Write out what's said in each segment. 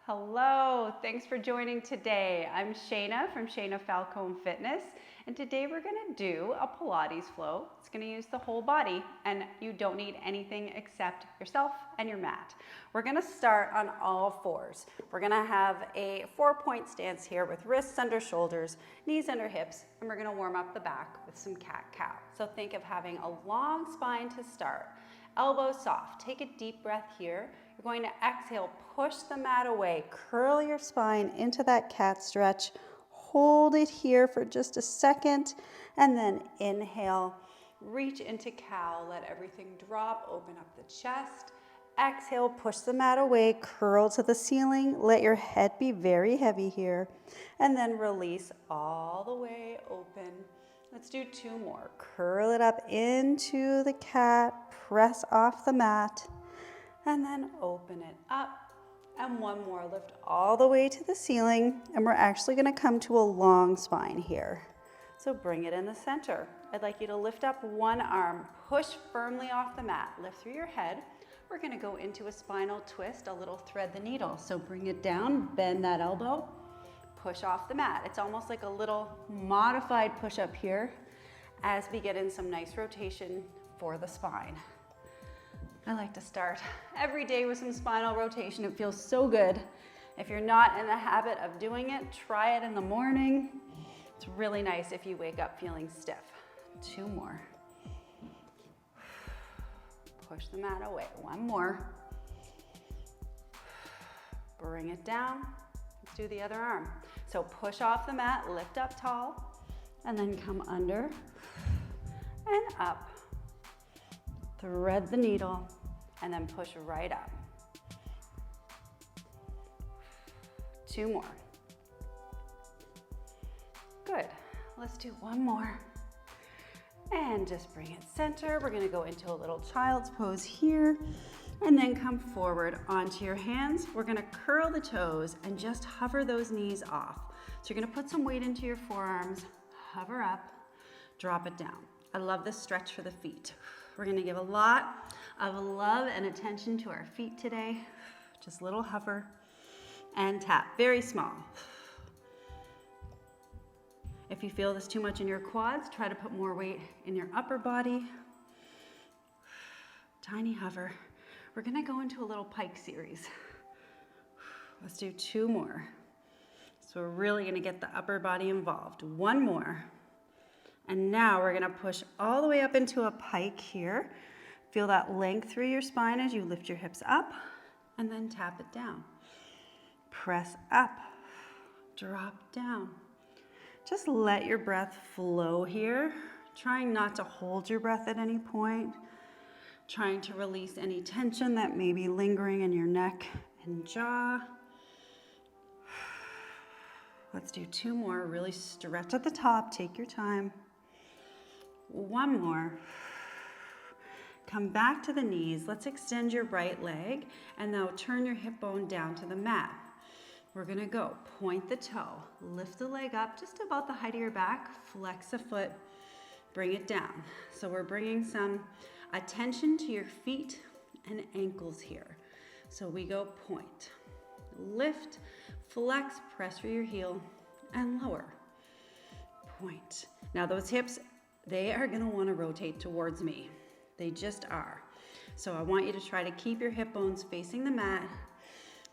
Hello, thanks for joining today. I'm Shaina from Shaina Falcone Fitness, and today we're gonna do a Pilates flow. It's gonna use the whole body, and you don't need anything except yourself and your mat. We're gonna start on all fours. We're gonna have a 4-point stance here with wrists under shoulders, knees under hips, and we're gonna warm up the back with some cat-cow. So think of having a long spine to start. Elbows soft. Take a deep breath here. You're going to exhale, push the mat away, curl your spine into that cat stretch. Hold it here for just a second, and then inhale, reach into cow, let everything drop, open up the chest. Exhale, push the mat away, curl to the ceiling, let your head be very heavy here, and then release all the way open. Let's do 2 more. Curl it up into the cat, press off the mat, and then open it up. And 1 more, lift all the way to the ceiling, and we're actually gonna come to a long spine here. So bring it in the center. I'd like you to lift up 1 arm, push firmly off the mat, lift through your head. We're gonna go into a spinal twist, a little thread the needle. So bring it down, bend that elbow, push off the mat. It's almost like a little modified push-up here as we get in some nice rotation for the spine. I like to start every day with some spinal rotation. It feels so good. If you're not in the habit of doing it, try it in the morning. It's really nice if you wake up feeling stiff. 2 more. Push the mat away. 1 more. Bring it down. Let's do the other arm. So push off the mat, lift up tall, and then come under and up. Thread the needle, and then push right up. 2 more. Good. Let's do 1 more. And just bring it center. We're gonna go into a little child's pose here, and then come forward onto your hands. We're gonna curl the toes and just hover those knees off. So you're gonna put some weight into your forearms, hover up, drop it down. I love this stretch for the feet. We're gonna give a lot of love and attention to our feet today. Just little hover and tap, very small. If you feel this too much in your quads, try to put more weight in your upper body. Tiny hover. We're gonna go into a little pike series. Let's do 2 more. So we're really gonna get the upper body involved. 1 more. And now we're gonna push all the way up into a pike here. Feel that length through your spine as you lift your hips up, and then tap it down. Press up, drop down. Just let your breath flow here. Trying not to hold your breath at any point. Trying to release any tension that may be lingering in your neck and jaw. Let's do 2 more. Really stretch at the top, take your time. 1 more. Come back to the knees. Let's extend your right leg, and now turn your hip bone down to the mat. We're gonna go point the toe, lift the leg up just about the height of your back, flex the foot, bring it down. So we're bringing some attention to your feet and ankles here. So we go point, lift, flex, press for your heel, and lower. Point. Now those hips, they are gonna wanna rotate towards me. They just are. So I want you to try to keep your hip bones facing the mat.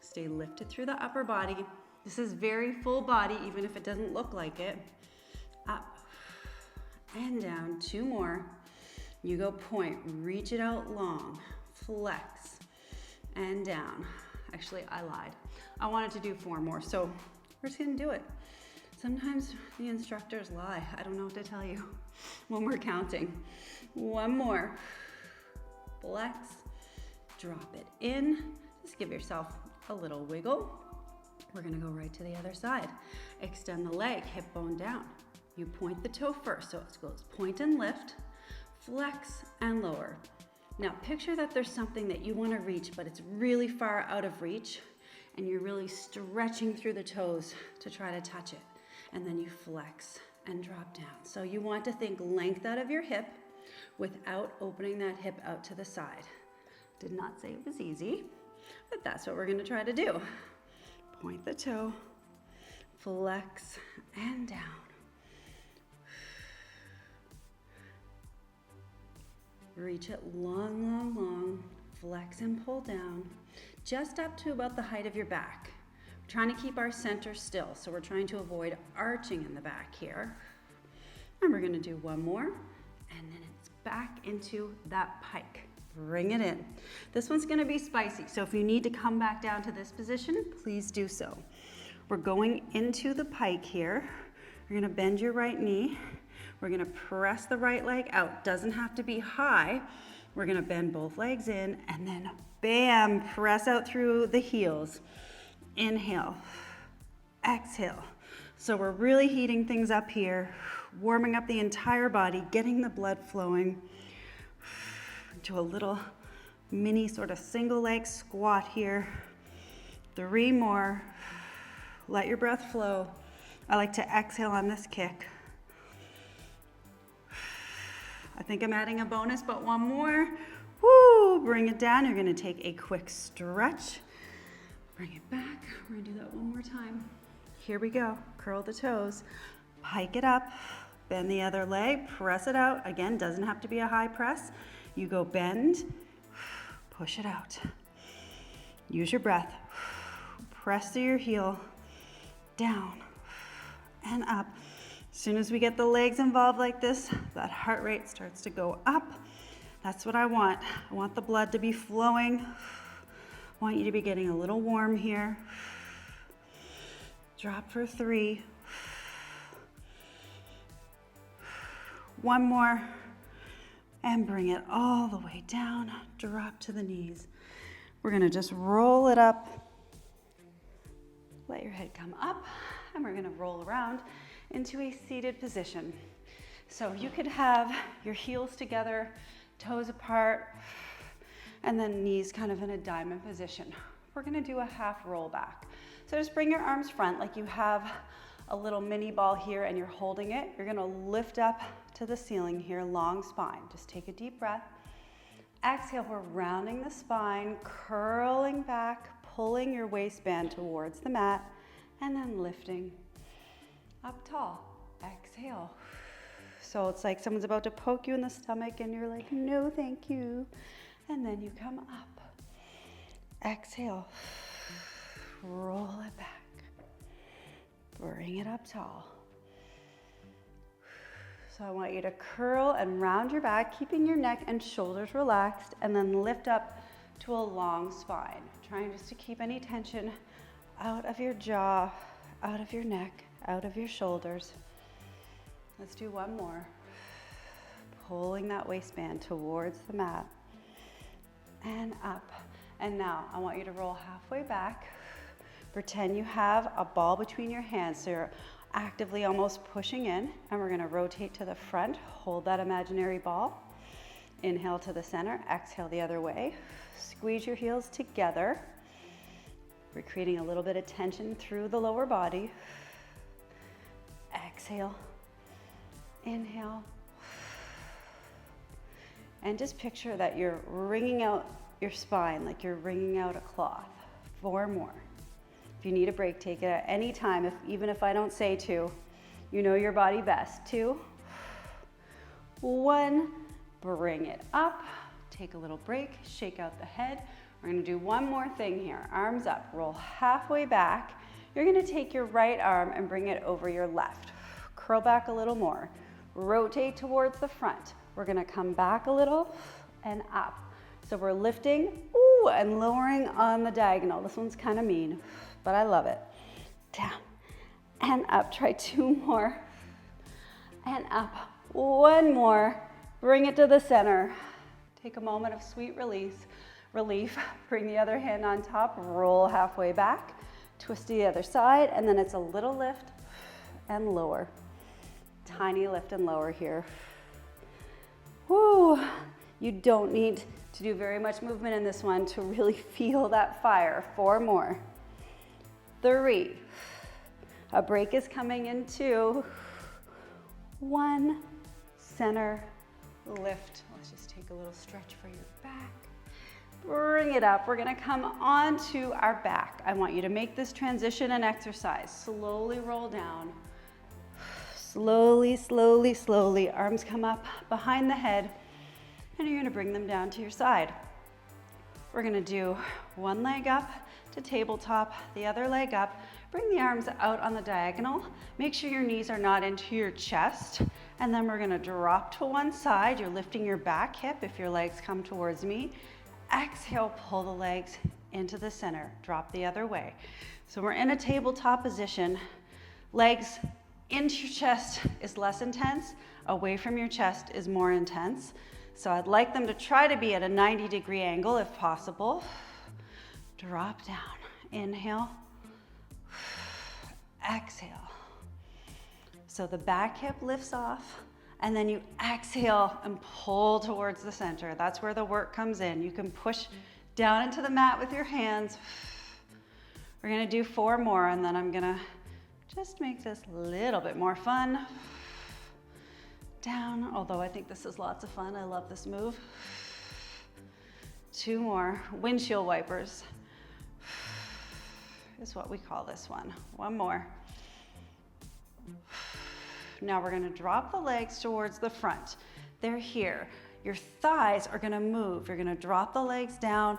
Stay lifted through the upper body. This is very full body, even if it doesn't look like it. Up and down. 2 more. You go point, reach it out long, flex, and down. Actually, I lied. I wanted to do 4 more, so we're just gonna do it. Sometimes the instructors lie. I don't know what to tell you when we're counting. 1 more. Flex, drop it in. Just give yourself a little wiggle. We're gonna go right to the other side. Extend the leg, hip bone down. You point the toe first, so it goes point and lift, flex and lower. Now picture that there's something that you wanna reach, but it's really far out of reach, and you're really stretching through the toes to try to touch it. And then you flex and drop down. So you want to think length out of your hip without opening that hip out to the side. Did not say it was easy, but that's what we're gonna try to do. Point the toe, flex and down. Reach it long, long, long. Flex and pull down, just up to about the height of your back. We're trying to keep our center still, so we're trying to avoid arching in the back here. And we're gonna do one more, and then it's back into that pike. Bring it in. This one's gonna be spicy, so if you need to come back down to this position, please do so. We're going into the pike here. You're gonna bend your right knee. We're gonna press the right leg out. Doesn't have to be high. We're gonna bend both legs in and then bam, press out through the heels. Inhale, exhale. So we're really heating things up here, warming up the entire body, getting the blood flowing. Do a little mini sort of single leg squat here. 3 more. Let your breath flow. I like to exhale on this kick. I think I'm adding a bonus, but one more. Woo, bring it down. You're gonna take a quick stretch. Bring it back. We're gonna do that one more time. Here we go. Curl the toes. Pike it up. Bend the other leg. Press it out. Again, doesn't have to be a high press. You go bend. Push it out. Use your breath. Press through your heel. Down and up. As soon as we get the legs involved like this, that heart rate starts to go up. That's what I want. I want the blood to be flowing. I want you to be getting a little warm here. Drop for 3. One more. And bring it all the way down. Drop to the knees. We're gonna just roll it up. Let your head come up, and we're gonna roll around into a seated position. So you could have your heels together, toes apart, and then knees kind of in a diamond position. We're gonna do a half roll back. So just bring your arms front like you have a little mini ball here and you're holding it. You're gonna lift up to the ceiling here, long spine. Just take a deep breath. Exhale, we're rounding the spine, curling back, pulling your waistband towards the mat, and then lifting up tall. Exhale. So it's like someone's about to poke you in the stomach and you're like, no, thank you. And then you come up. Exhale. Roll it back. Bring it up tall. So I want you to curl and round your back, keeping your neck and shoulders relaxed, and then lift up to a long spine. Trying just to keep any tension out of your jaw, out of your neck, out of your shoulders. Let's do one more. Pulling that waistband towards the mat and up. And now I want you to roll halfway back. Pretend you have a ball between your hands, so you're actively almost pushing in, and we're gonna rotate to the front. Hold that imaginary ball. Inhale to the center, exhale the other way. Squeeze your heels together. We're creating a little bit of tension through the lower body. Exhale, inhale. And just picture that you're wringing out your spine like you're wringing out a cloth. 4 more. If you need a break, take it at any time, even if I don't say to. You know your body best. 2, 1, bring it up. Take a little break, shake out the head. We're gonna do one more thing here. Arms up, roll halfway back. You're gonna take your right arm and bring it over your left. Curl back a little more. Rotate towards the front. We're gonna come back a little and up. So we're lifting, ooh, and lowering on the diagonal. This one's kind of mean, but I love it. Down and up. Try 2 more. And up. 1 more. Bring it to the center. Take a moment of sweet relief. Bring the other hand on top. Roll halfway back. Twist to the other side. And then it's a little lift and lower. Tiny lift and lower here. Woo. You don't need to do very much movement in this one to really feel that fire. 4 more. 3. A break is coming in 2. 1. Center, lift. Let's just take a little stretch for your back. Bring it up. We're gonna come onto our back. I want you to make this transition an exercise. Slowly roll down. Slowly, slowly, slowly. Arms come up behind the head, and you're gonna bring them down to your side. We're gonna do one leg up to tabletop, the other leg up. Bring the arms out on the diagonal. Make sure your knees are not into your chest. And then we're gonna drop to one side. You're lifting your back hip if your legs come towards me. Exhale, pull the legs into the center. Drop the other way. So we're in a tabletop position. Legs into your chest is less intense. Away from your chest is more intense. So I'd like them to try to be at a 90-degree angle if possible. Drop down. Inhale. Exhale. So the back hip lifts off, and then you exhale and pull towards the center. That's where the work comes in. You can push down into the mat with your hands. We're gonna do 4 more, and then I'm gonna just make this a little bit more fun. Down, although I think this is lots of fun. I love this move. 2 more. Windshield wipers is what we call this one. 1 more. Now we're gonna drop the legs towards the front. They're here. Your thighs are gonna move. You're gonna drop the legs down,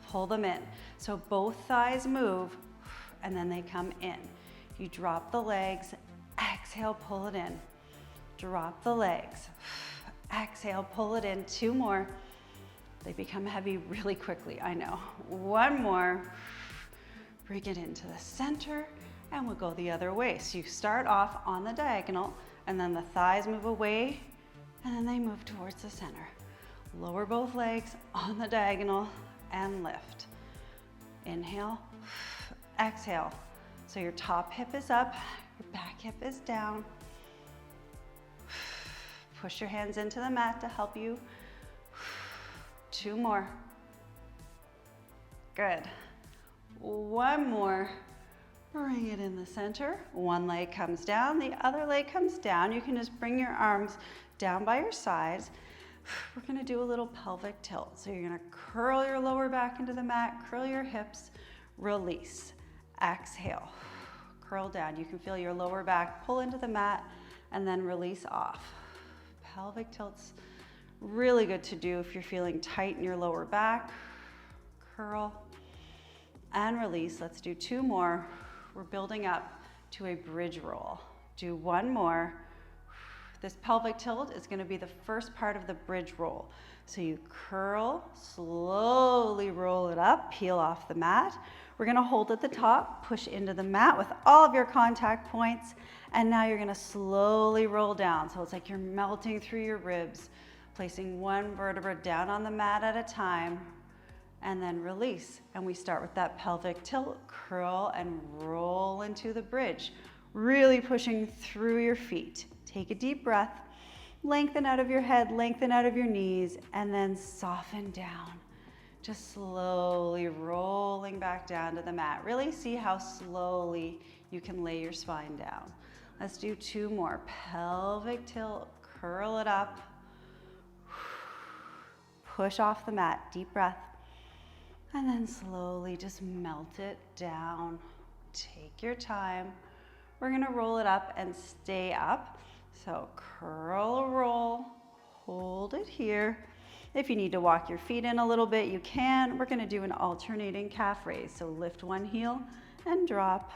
pull them in. So both thighs move, and then they come in. You drop the legs, exhale, pull it in. Drop the legs, exhale, pull it in. 2 more. They become heavy really quickly, I know. 1 more. Bring it into the center, and we'll go the other way. So you start off on the diagonal, and then the thighs move away, and then they move towards the center. Lower both legs on the diagonal and lift. Inhale, exhale. So your top hip is up, your back hip is down. Push your hands into the mat to help you. 2 more. Good. 1 more. Bring it in the center. One leg comes down, the other leg comes down. You can just bring your arms down by your sides. We're gonna do a little pelvic tilt. So you're gonna curl your lower back into the mat, curl your hips, release. Exhale, curl down. You can feel your lower back pull into the mat and then release off. Pelvic tilts, really good to do if you're feeling tight in your lower back. Curl and release. Let's do 2 more. We're building up to a bridge roll. Do 1 more. This pelvic tilt is gonna be the first part of the bridge roll. So you curl, slowly roll it up, peel off the mat. We're gonna hold at the top, push into the mat with all of your contact points, and now you're gonna slowly roll down. So it's like you're melting through your ribs, placing 1 vertebra down on the mat at a time, and then release. And we start with that pelvic tilt, curl and roll into the bridge, really pushing through your feet. Take a deep breath, lengthen out of your head, lengthen out of your knees, and then soften down. Just slowly rolling back down to the mat. Really see how slowly you can lay your spine down. Let's do 2 more. Pelvic tilt, curl it up, push off the mat, deep breath. And then slowly just melt it down. Take your time. We're gonna roll it up and stay up. So curl, roll, hold it here. If you need to walk your feet in a little bit, you can. We're gonna do an alternating calf raise. So lift one heel and drop.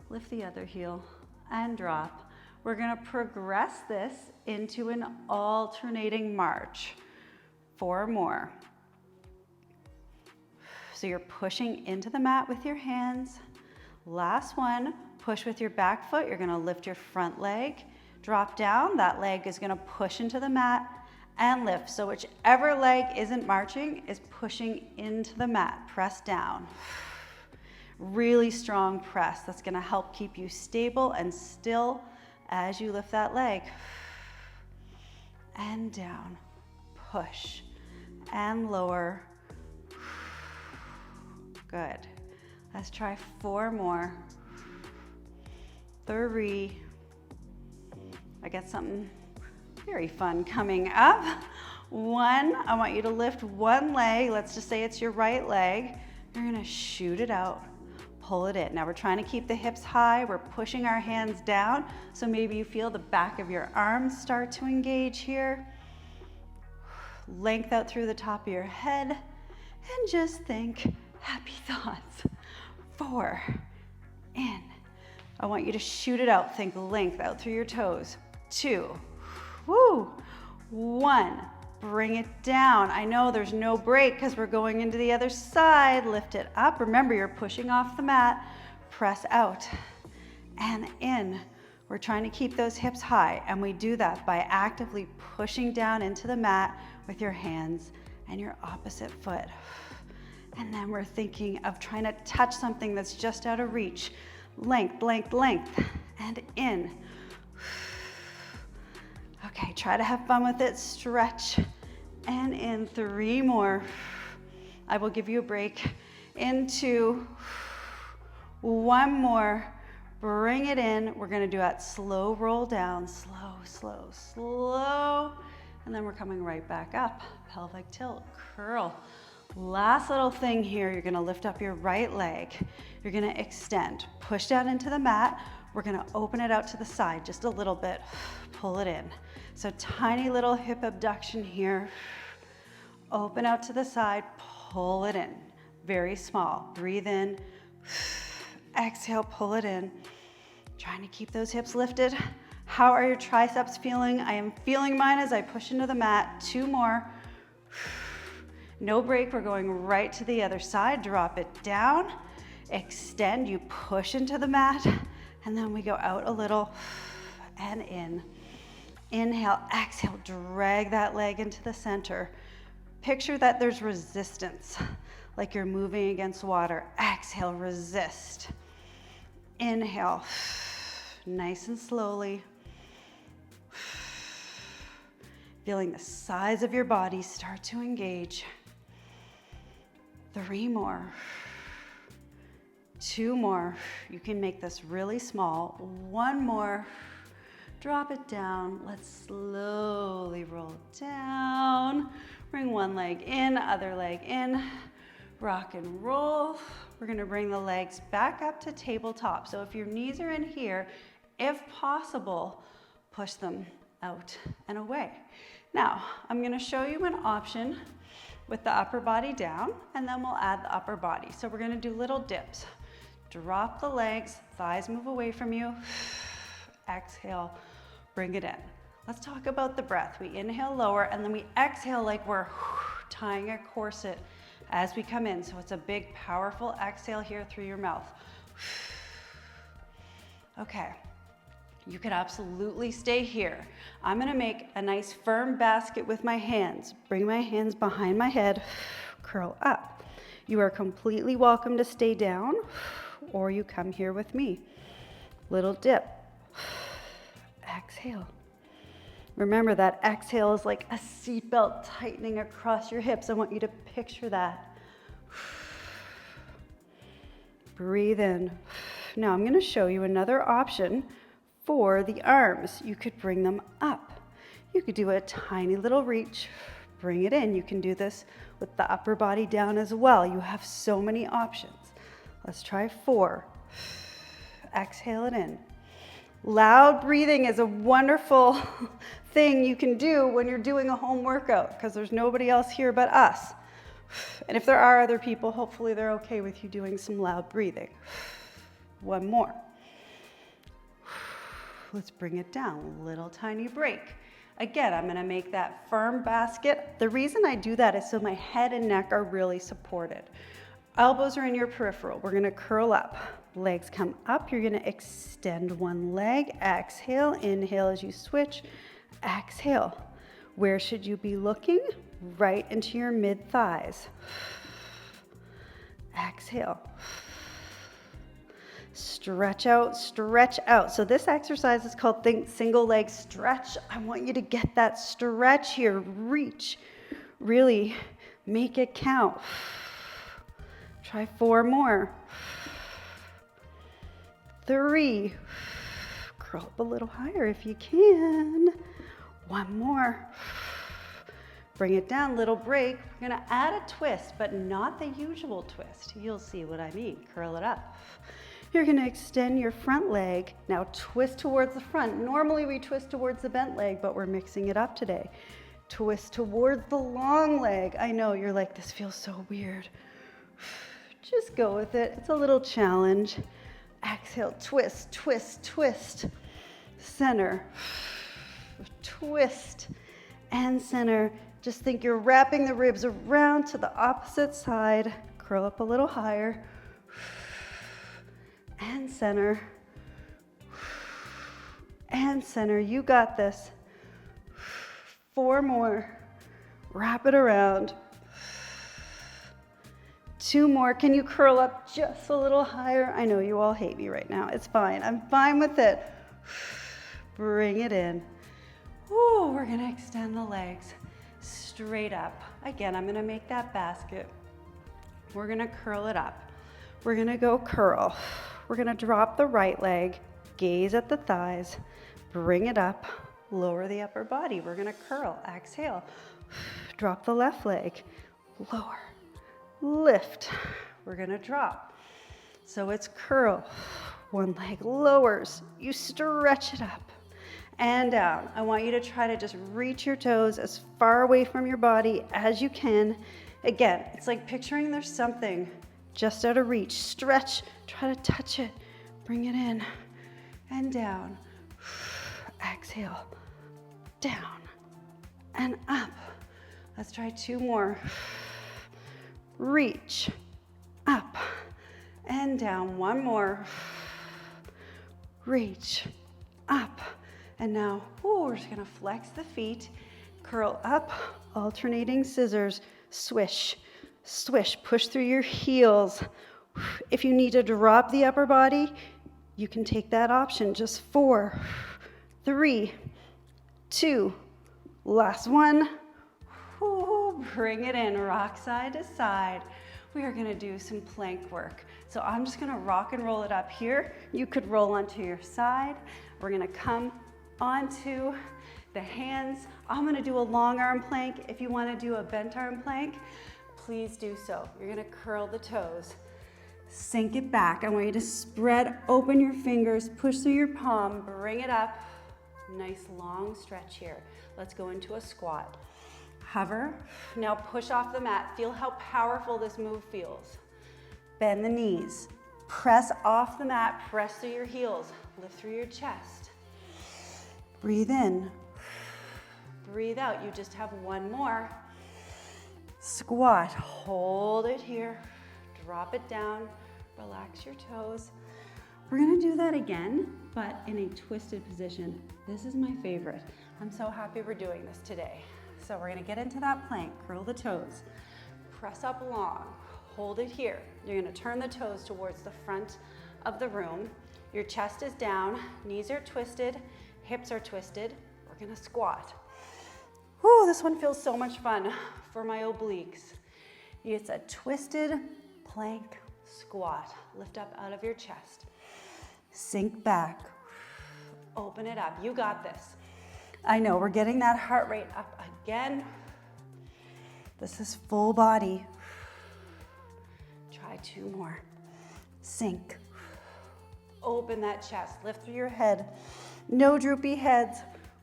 Lift the other heel and drop. We're gonna progress this into an alternating march. 4 more. So you're pushing into the mat with your hands. Last one, push with your back foot. You're gonna lift your front leg, drop down. That leg is gonna push into the mat and lift. So whichever leg isn't marching is pushing into the mat. Press down. Really strong press. That's gonna help keep you stable and still as you lift that leg. And down. Push and lower. Good. Let's try 4 more. 3. I got something very fun coming up. 1. I want you to lift one leg. Let's just say it's your right leg. You're gonna shoot it out, pull it in. Now we're trying to keep the hips high. We're pushing our hands down. So maybe you feel the back of your arms start to engage here. Length out through the top of your head and just think happy thoughts. 4, in. I want you to shoot it out. Think length out through your toes. 2, woo. 1, bring it down. I know there's no break because we're going into the other side. Lift it up. Remember, you're pushing off the mat. Press out and in. We're trying to keep those hips high, and we do that by actively pushing down into the mat with your hands and your opposite foot. And then we're thinking of trying to touch something that's just out of reach. Length, length, length, and in. Okay, try to have fun with it. Stretch and in. 3 more. I will give you a break. Into 1 more. Bring it in. We're gonna do that slow roll down. Slow, slow, slow. And then we're coming right back up. Pelvic tilt, curl. Last little thing here, you're gonna lift up your right leg. You're gonna extend, push down into the mat. We're gonna open it out to the side just a little bit, pull it in. So tiny little hip abduction here. Open out to the side, pull it in. Very small, breathe in. Exhale, pull it in. Trying to keep those hips lifted. How are your triceps feeling? I am feeling mine as I push into the mat. 2 more. No break, we're going right to the other side. Drop it down, extend, you push into the mat, and then we go out a little and in. Inhale, exhale, drag that leg into the center. Picture that there's resistance, like you're moving against water. Exhale, resist. Inhale, nice and slowly. Feeling the size of your body start to engage. 3 more. 2 more. You can make this really small. 1 more. Drop it down. Let's slowly roll down. Bring one leg in, other leg in. Rock and roll. We're gonna bring the legs back up to tabletop. So if your knees are in here, if possible, push them out and away. Now, I'm gonna show you an option with the upper body down, and then we'll add the upper body. So we're gonna do little dips. Drop the legs, thighs move away from you. Exhale, bring it in. Let's talk about the breath. We inhale lower, and then we exhale like we're tying a corset as we come in. So it's a big, powerful exhale here through your mouth. Okay. You could absolutely stay here. I'm gonna make a nice firm basket with my hands. Bring my hands behind my head, curl up. You are completely welcome to stay down, or you come here with me. Little dip. Exhale. Remember that exhale is like a seatbelt tightening across your hips. I want you to picture that. Breathe in. Now I'm gonna show you another option for the arms. You could bring them up. You could do a tiny little reach, bring it in. You can do this with the upper body down as well. You have so many options. Let's try 4. Exhale it in. Loud breathing is a wonderful thing you can do when you're doing a home workout because there's nobody else here but us. And if there are other people, hopefully they're okay with you doing some loud breathing. 1 more. Let's bring it down, a little tiny break. Again, I'm gonna make that firm basket. The reason I do that is so my head and neck are really supported. Elbows are in your peripheral. We're gonna curl up. Legs come up. You're gonna extend one leg. Exhale, inhale as you switch. Exhale. Where should you be looking? Right into your mid-thighs. Exhale. Stretch out, stretch out. So this exercise is called single leg stretch. I want you to get that stretch here. Reach. Really make it count. Try 4 more. 3. Curl up a little higher if you can. 1 more. Bring it down, little break. We're gonna add a twist, but not the usual twist. You'll see what I mean. Curl it up. You're gonna extend your front leg. Now twist towards the front. Normally we twist towards the bent leg, but we're mixing it up today. Twist towards the long leg. I know, you're like, this feels so weird. Just go with it. It's a little challenge. Exhale, twist, twist, twist. Center. Twist and center. Just think you're wrapping the ribs around to the opposite side. Curl up a little higher. And center. And center. You got this. 4 more. Wrap it around. 2 more. Can you curl up just a little higher? I know you all hate me right now. It's fine. I'm fine with it. Bring it in. Ooh, we're gonna extend the legs straight up. Again, I'm gonna make that basket. We're gonna curl it up. We're gonna go curl. We're gonna drop the right leg, gaze at the thighs, bring it up, lower the upper body. We're gonna curl, exhale. Drop the left leg, lower, lift. We're gonna drop. So it's curl. One leg lowers, you stretch it up. And down. I want you to try to just reach your toes as far away from your body as you can. Again, it's like picturing there's something just out of reach. Stretch, try to touch it. Bring it in and down. Exhale, down and up. Let's try 2 more. Reach, up and down. 1 more. Reach, up. And now, we're just gonna flex the feet, curl up, alternating scissors, swish, swish, push through your heels. If you need to drop the upper body, you can take that option. Just 4, 3, 2, last one. Bring it in, rock side to side. We are gonna do some plank work. So I'm just gonna rock and roll it up here. You could roll onto your side. We're gonna come onto the hands. I'm gonna do a long arm plank. If you wanna do a bent arm plank, please do so. You're gonna curl the toes, sink it back. I want you to spread open your fingers, push through your palm, bring it up. Nice long stretch here. Let's go into a squat. Hover, now push off the mat. Feel how powerful this move feels. Bend the knees, press off the mat, press through your heels, lift through your chest. Breathe in, breathe out. You just have 1 more. Squat, hold it here, drop it down, relax your toes. We're gonna do that again, but in a twisted position. This is my favorite. I'm so happy we're doing this today. So we're gonna get into that plank, curl the toes, press up long, hold it here. You're gonna turn the toes towards the front of the room. Your chest is down, knees are twisted, hips are twisted. We're gonna squat. Whew, this one feels so much fun for my obliques. It's a twisted plank squat. Lift up out of your chest. Sink back, open it up. You got this. I know, we're getting that heart rate up again. This is full body. Try 2 more. Sink. Open that chest, lift through your head. No droopy heads.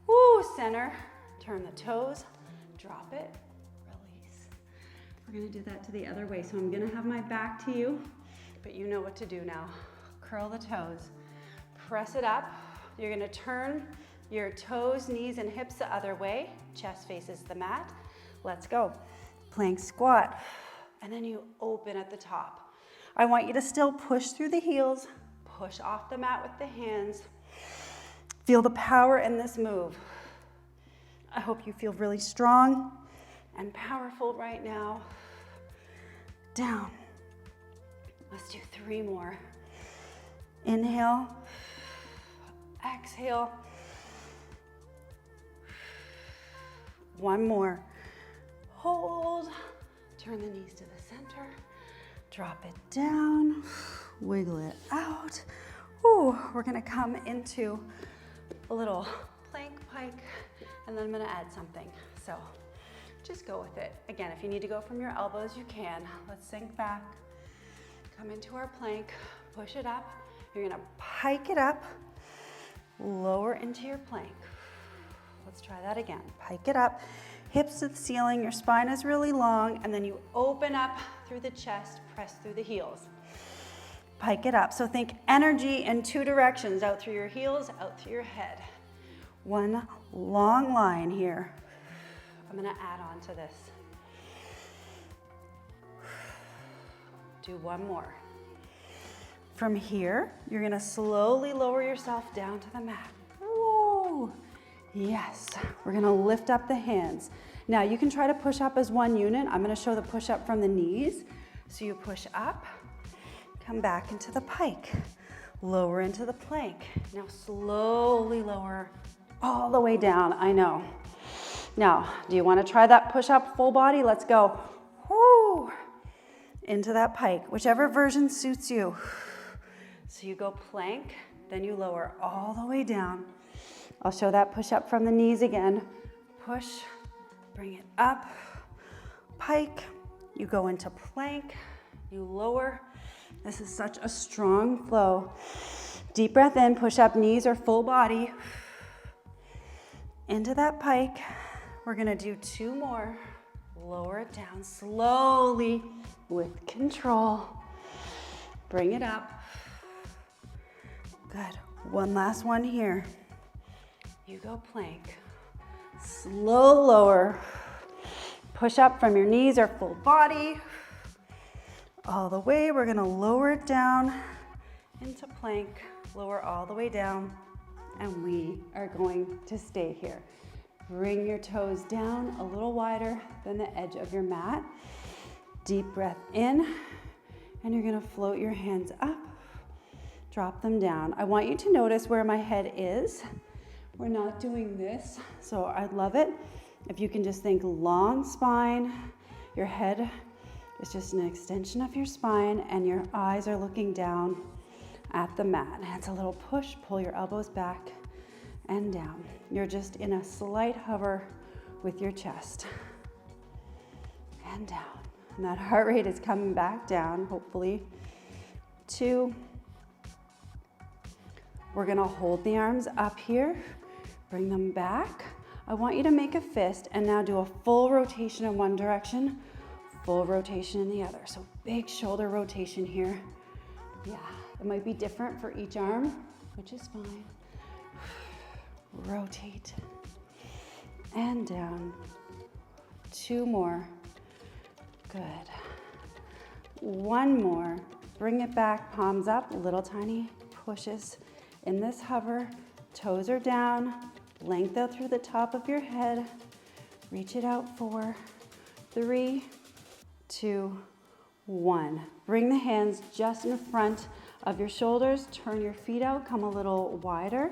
Woo, center. Turn the toes, drop it, release. We're gonna do that to the other way. So I'm gonna have my back to you, but you know what to do now. Curl the toes, press it up. You're gonna turn your toes, knees, and hips the other way. Chest faces the mat. Let's go. Plank squat. And then you open at the top. I want you to still push through the heels, push off the mat with the hands. Feel the power in this move. I hope you feel really strong and powerful right now. Down. Let's do 3 more. Inhale, exhale. 1 more. Hold, turn the knees to the center, drop it down, wiggle it out. Ooh, we're gonna come into a little plank pike, and then I'm gonna add something. So just go with it. Again, if you need to go from your elbows, you can. Let's sink back, come into our plank, push it up. You're gonna pike it up, lower into your plank. Let's try that again. Pike it up, hips to the ceiling, your spine is really long, and then you open up through the chest, press through the heels. Pike it up. So think energy in two directions, out through your heels, out through your head. One long line here. I'm gonna add on to this. Do one more. From here, you're gonna slowly lower yourself down to the mat. Woo! Yes, we're gonna lift up the hands. Now you can try to push up as one unit. I'm gonna show the push up from the knees. So you push up, come back into the pike, lower into the plank. Now slowly lower all the way down, I know. Now, do you wanna try that push up full body? Let's go. Woo! Into that pike, whichever version suits you. So you go plank, then you lower all the way down. I'll show that push up from the knees again. Push, bring it up, pike, you go into plank, you lower. This is such a strong flow. Deep breath in, push up, knees or full body. Into that pike. We're gonna do two more. Lower it down slowly with control. Bring it up. Good. One last one here. You go plank. Slow lower. Push up from your knees or full body. All the way, we're gonna lower it down into plank. Lower all the way down, and we are going to stay here. Bring your toes down a little wider than the edge of your mat. Deep breath in, and you're gonna float your hands up, drop them down. I want you to notice where my head is. We're not doing this, so I'd love it if you can just think long spine. Your head is just an extension of your spine, and your eyes are looking down at the mat. It's a little push, pull your elbows back and down. You're just in a slight hover with your chest. And down. And that heart rate is coming back down, hopefully. 2. We're gonna hold the arms up here, bring them back. I want you to make a fist and now do a full rotation in one direction, full rotation in the other. So big shoulder rotation here. Yeah, it might be different for each arm, which is fine. Rotate and down. 2 more. Good. 1 more. Bring it back, palms up, little tiny pushes. In this hover, toes are down, length out through the top of your head. Reach it out. 4, 3, 2, 1. Bring the hands just in front of your shoulders. Turn your feet out, come a little wider.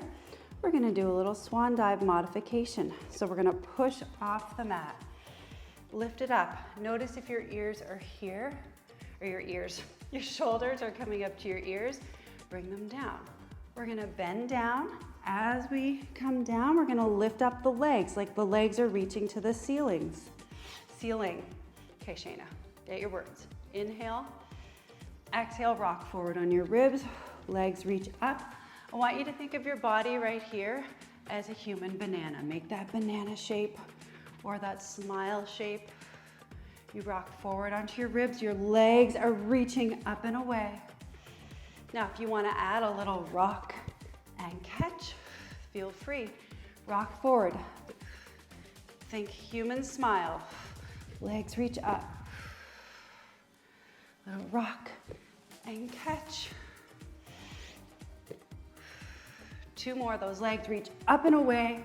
We're gonna do a little swan dive modification. So we're gonna push off the mat. Lift it up. Notice if your ears are here, or your shoulders are coming up to your ears. Bring them down. We're gonna bend down. As we come down, we're gonna lift up the legs, like the legs are reaching to the ceiling. Okay, Shaina, get your words. Inhale, exhale, rock forward on your ribs, legs reach up. I want you to think of your body right here as a human banana. Make that banana shape or that smile shape. You rock forward onto your ribs, your legs are reaching up and away. Now, if you want to add a little rock and catch, feel free. Rock forward. Think human smile. Legs reach up. Little rock and catch. 2 more. Those legs reach up and away.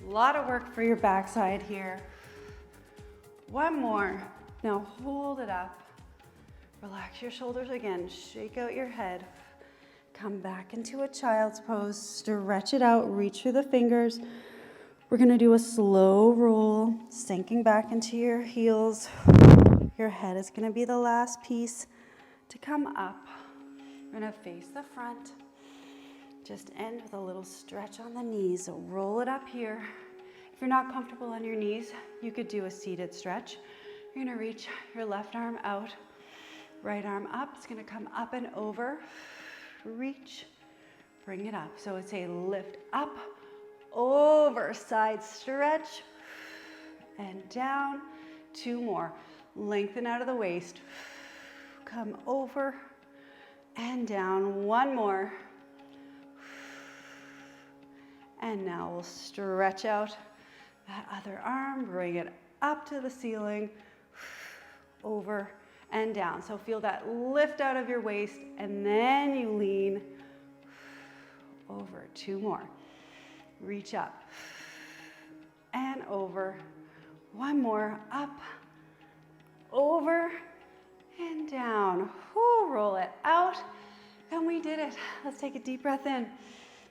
A lot of work for your backside here. 1 more. Now hold it up. Relax your shoulders again. Shake out your head. Come back into a child's pose. Stretch it out. Reach through the fingers. We're going to do a slow roll, sinking back into your heels. Your head is going to be the last piece to come up. We're going to face the front. Just end with a little stretch on the knees. So roll it up here. If you're not comfortable on your knees, you could do a seated stretch. You're gonna reach your left arm out, right arm up. It's gonna come up and over. Reach, bring it up. So it's a lift up, over, side stretch, and down. 2 more. Lengthen out of the waist. Come over and down. 1 more. And now we'll stretch out that other arm, bring it up to the ceiling, over and down. So feel that lift out of your waist, and then you lean over. 2 more. Reach up and over. 1 more. Up, over, and down. Whew, roll it out, and we did it. Let's take a deep breath in.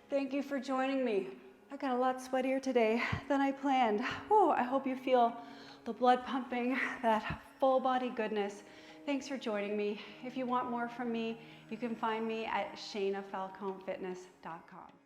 Thank you for joining me. I got a lot sweatier today than I planned. Oh, I hope you feel the blood pumping, that full body goodness. Thanks for joining me. If you want more from me, you can find me at ShainaFalconeFitness.com.